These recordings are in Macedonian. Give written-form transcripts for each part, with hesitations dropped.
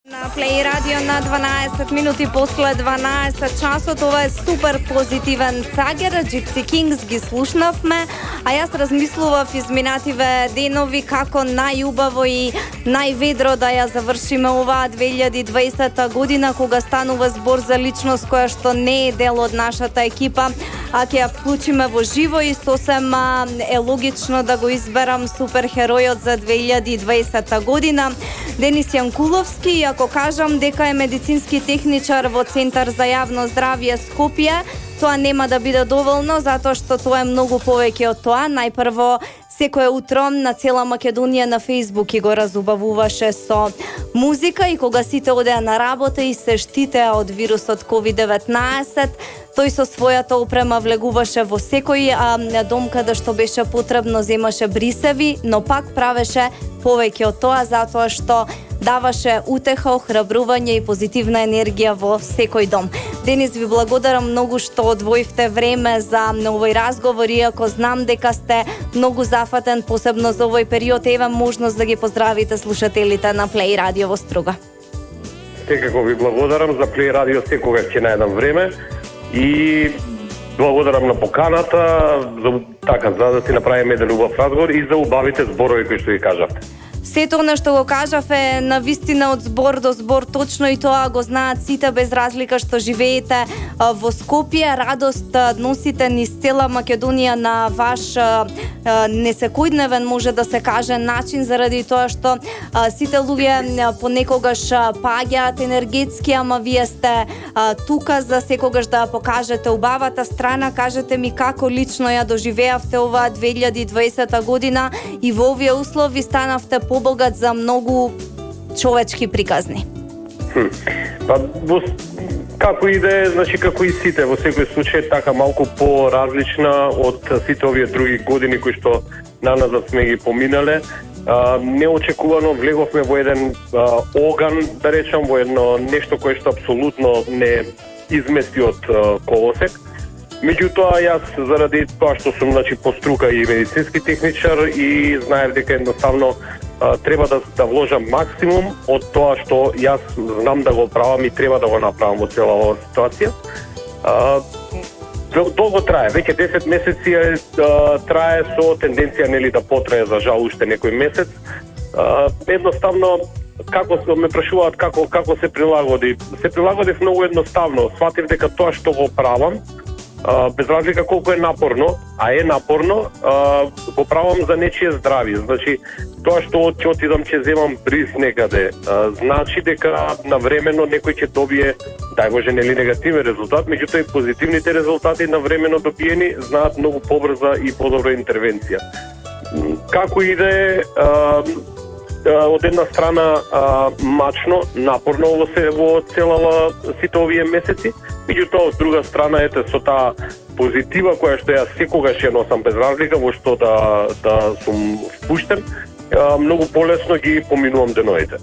На Play Radio на 12 минути после 12 часот. Ова е супер позитивен цагер. Gypsy Kings ги слушнавме, а јас размислував изминативе денови како најубаво и најведро да ја завршиме оваа 2020 година, кога станува збор за личност која што не е дел од нашата екипа, а ќе ја вклучиме во живо и сосем е логично да го изберам суперхеројот за 2020 година. Денис Јанкуловски, ако кажам дека е медицински техничар во Центар за јавно здравје Скопје, тоа нема да биде доволно, затоа што тоа е многу повеќе од тоа. Најпрво, секое утро на цела Македонија на Фејсбук и го разубавуваше со музика, и кога сите одеа на работа и се штитеа од вирусот COVID-19, тој со својата опрема влегуваше во секој дом каде што беше потребно, земаше брисеви, но пак правеше повеќе од тоа, затоа што даваше утеха, охрабрување и позитивна енергија во секој дом. Денис, ви благодарам многу што одвоивте време за овој разговор, иако знам дека сте многу зафатен, посебно за овој период. Ева можност да ги поздравите слушателите на Play Radio во Струга. Секако ви благодарам за Play Radio, секогаш ќе најдам време и благодарам на поканата за да си направиме еден убав разговор и за убавите зборови кои што ги кажавте. Сето она што го кажав е навистина од збор до збор точно, и тоа го знаат сите без разлика што живеете во Скопје. Радост носите низ цела Македонија на ваш несекојдневен, може да се каже, начин, заради тоа што сите луѓе понекогаш паѓаат енергетски, ама вие сте тука за секогаш да покажете убавата страна. Кажете ми како лично ја доживеавте оваа 2020 година и во овие услови станавте побогат за многу човечки приказни. Па, како иде, значи како и сите, во секој случај така малку по-различна од сите овие други години кои што наназад сме ги поминале. Неочекувано влеговме во еден оган, да речам, во едно нешто кое што апсолутно не измести од колосек. Меѓутоа, јас заради тоа што сум по струка и медицински техничар и знаев дека едноставно треба да вложам максимум од тоа што јас знам да го правам и треба да го направам во цела оваа ситуација. Долго трае, веќе 10 месеци трае, со тенденција да потрае за жал уште некој месец. Едноставно, како ме прашуваат како се прилагоди. Се прилагодив многу едноставно. Сватив дека тоа што го правам, без разлика колку е напорно, а е напорно, го правам за нечие здравје. Значи, тоа што ќе отидам, ќе земам бриз некаде, значи дека навремено некој ќе добие, дај Боже, негативен резултат, меѓутоа и позитивните резултати навремено добиени знаат многу побрза и подобра интервенција. Како иде, од една страна мачно, напорно во целава сите овие месеци, меѓутоа од друга страна ете со таа позитива која што ја секогаш ја носам без разлика во што да сум впуштен, многу полесно ги поминувам деновите.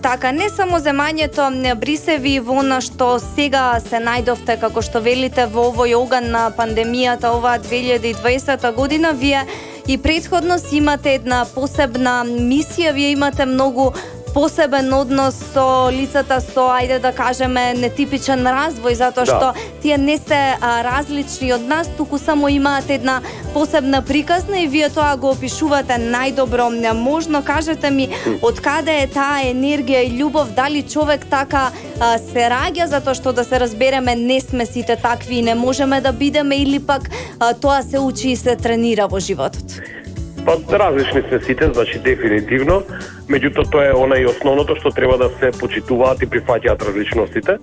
Така, не само земањето брисеви во она што сега се најдовте, како што велите, во овој оган на пандемијата, оваа 2020 година, вие и претходно си имате една посебна мисија, вие имате многу посебен однос со лицата со, ајде да кажеме, нетипичен развој, затоа што тие не се различни од нас, туку само имаат една посебна приказна и вие тоа го опишувате најдобро можно. Кажете ми, од каде е таа енергија и љубов, дали човек така се раѓа, затоа што, да се разбереме, не сме сите такви и не можеме да бидеме, или пак тоа се учи и се тренира во животот? Па, различни сме сите, значи дефинитивно, меѓутоа тоа е она и основното што треба да се почитуваат и прифаќаат различностите.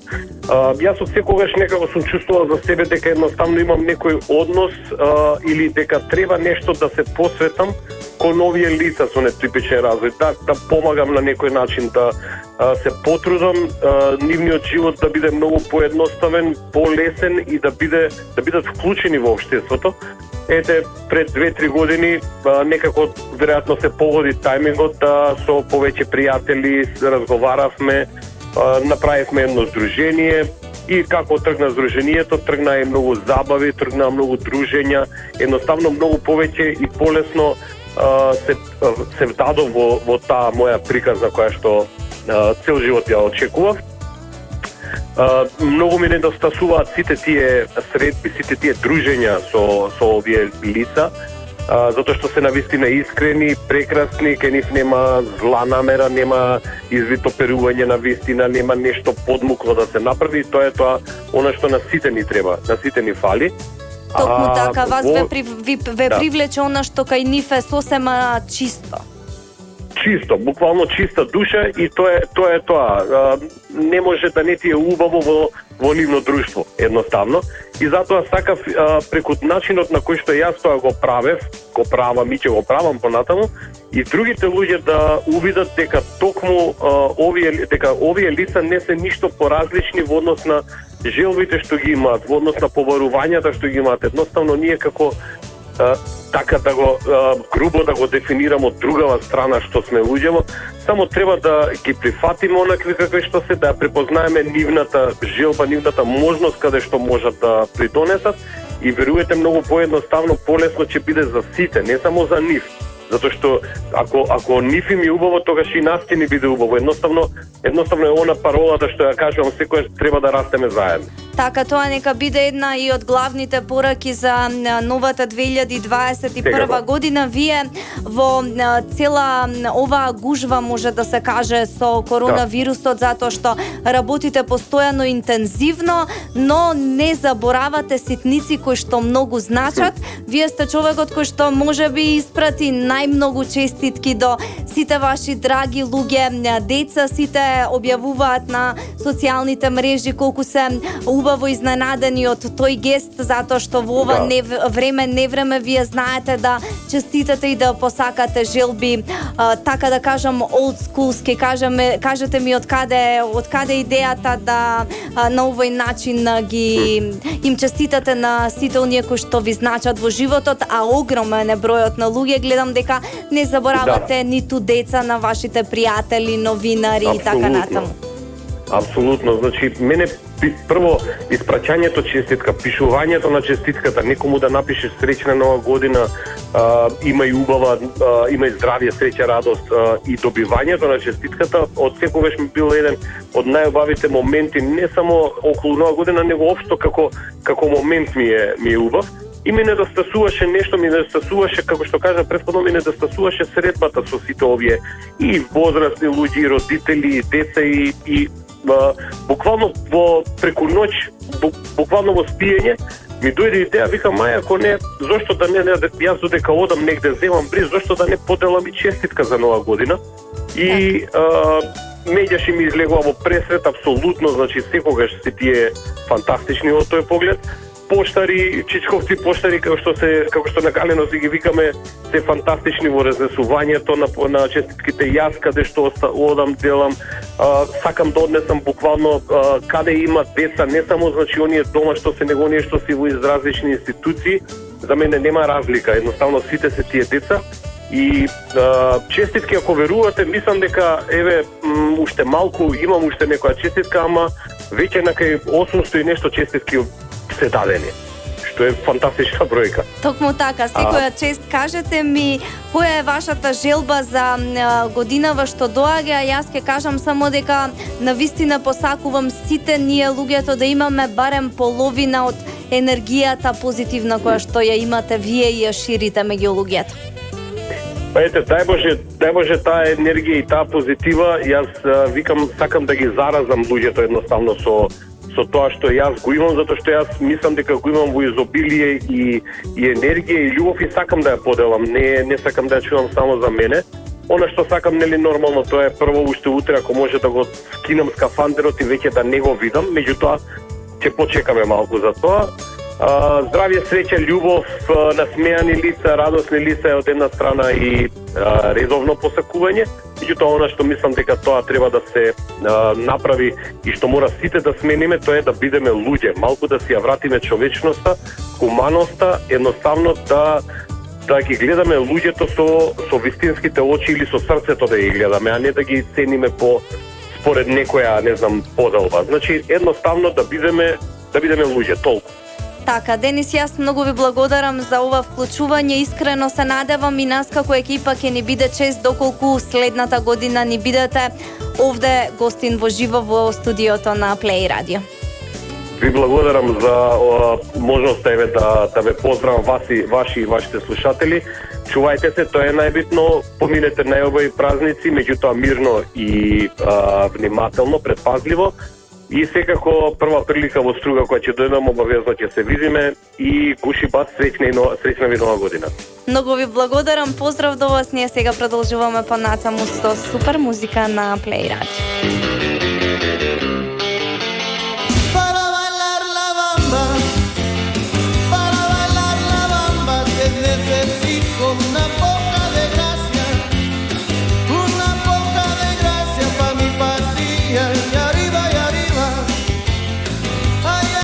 Јас од секогаш некако сум чувствувал за себе дека едноставно имам некој однос или дека треба нешто да се посветам кон овие лица со нетипичен развој, да помагам на некој начин, да се потрудам нивниот живот да биде многу поедноставен, полесен и да бидат вклучени во општеството. Ете, пред 2-3 години некако веројатно се погоди тајмингот да со повеќе пријатели разговаравме, направивме едно здружение и како тргна здружението, тргна и многу забави, тргна многу дружења, едноставно многу повеќе и полесно се вдадов во таа моја приказна која што цел живот ја очекував. Многу ми недостасуваат сите тие средби, сите тие дружења со овие лица, затоа што се навистина искрени, прекрасни, кај нив нема зла намера, нема извитоперување на вистина, нема нешто подмукло да се направи, тоа е она што на сите ни треба, на сите ни фали. Токму така, вас ве привлече она што кај нив е сосема чисто. Чисто, буквално чиста душа и тоа е тоа. Не може да не ти е убаво во нивно друштво, едноставно. И затоа сакав преку начинот на кој што јас тоа го правам и ќе го правам понатаму, и другите луѓе да увидат дека токму овие лица не се ништо поразлични во однос на желбите што ги имаат, во однос на побарувањата што ги имаат. Едноставно ние како така да го грубо да го дефинирам од другава страна што сме луѓево, само треба да ги прифатиме онакви какви што се, да препознаеме нивната желба, нивната можност каде што можат да придонесат, и веруете многу поедноставно, полесно ќе биде за сите, не само за нив. Затоа што ако нив им е убаво, тогаш и нас ќе ни биде убаво. Едноставно е она паролата што ја кажувам секојаш, треба да растеме заедно. Така, тоа нека биде една и од главните пораки за новата 2021 година. Вие во цела оваа гужва, може да се каже, со коронавирусот, затоа што работите постојано интензивно, но не заборавате ситници кои што многу значат. Вие сте човекот кој што можеби испрати најмногу честитки до сите ваши драги луѓе, деца, сите објавуваат на социјалните мрежи колку се убаво изненадени од тој гест, затоа што во ова невреме вие знаете да честитате и да посакате желби, така да кажам олдскулски. Кажете ми од каде идејата да на овој начин им честитате на сите оние кои што ви значат во животот, а огромен е бројот на луѓе. Гледам дека не заборавате ниту деца на вашите пријатели, новинари и така натаму. Апсолутно, значи мене прво испраќањето честитка, пишувањето на честитката, некому да напишеш среќна нова година, има и убава, има и здравје, среќа, радост, и добивањето на честитката од секогаш ми бил еден од најубавите моменти, не само околу нова година, него општо како момент ми е убав. И ми недостасуваше нешто, како што кажа претходно, ми недостасуваше средбата со сите овие и возрастни луѓе, родители, деца и буквално преку ноќ, буквално во спиење, ми дојде идеја, викам, ако не, зошто да не, јас додека одам негде, земам бриз, зошто да не поделам и честитка за нова година. И меѓаш ми излегува во пресрет, апсолутно, значи секогаш се тие фантастични од тој поглед. Поштари, чичковци поштари, како што на Галено си ги викаме, се фантастични во разнесувањето на честитките. Јас каде што одам, делам, сакам да однесам буквално каде има деца, не само значи оние дома што се, него оние што си во различни институции. За мене нема разлика, едноставно сите се тие деца. И честитки, ако верувате, мислам дека уште малку имам уште некоја честитка, ама веќе на кај 800 и нешто честитки се дадени, што е фантастична бројка. Токму така, секоја чест. Кажете ми, која е вашата желба за годинава што доаѓа? Јас ќе кажам само дека навистина посакувам сите ние луѓето да имаме барем половина од енергијата позитивна која што ја имате вие и ја ширите меѓу луѓето. Ете, дај Боже таа енергија и таа позитива. Јас викам, сакам да ги заразам луѓето едноставно со тоа што јас го имам, затоа што јас мислам дека го имам во изобилие и енергија и љубов, и сакам да ја поделам, не сакам да ја чувам само за мене. Она што сакам, нели, нормално, тоа е прво уште утре, ако може да го скинам скафандерот и веќе да не го видам, меѓутоа ќе почекаме малку за тоа. Здравје, среќа, љубов, насмеани лица, радосни лица од една страна и редовно посакување. Меѓутоа, она што мислам дека тоа треба да се направи и што мора сите да смениме, тоа е да бидеме луѓе, малку да си ја вратиме човечноста, хуманоста, едноставно да ги гледаме луѓето со вистинските очи или со срцето да ги гледаме, а не да ги цениме според некоја, не знам, поделба. Значи, едноставно да бидеме луѓе, толку. Така, Денис, јас многу ви благодарам за ова вклучување. Искрено се надевам и нас како екипа ќе ни биде чест доколку следната година ни бидете овде гостин во живо во студиото на Play Radio. Ви благодарам за можноста да ве поздравам ваши и вашите слушатели. Чувајте се, тоа е најбитно. Поминете најубави празници, меѓутоа мирно и внимателно, предпазливо. И секако прва прилика во Струга која ќе дојдам, обавезно ќе се видиме и гуши бас, среќна ви нова година. Многу ви благодарам, поздрав до вас. Ние сега продолжуваме понатаму со супер музика на Play Radio.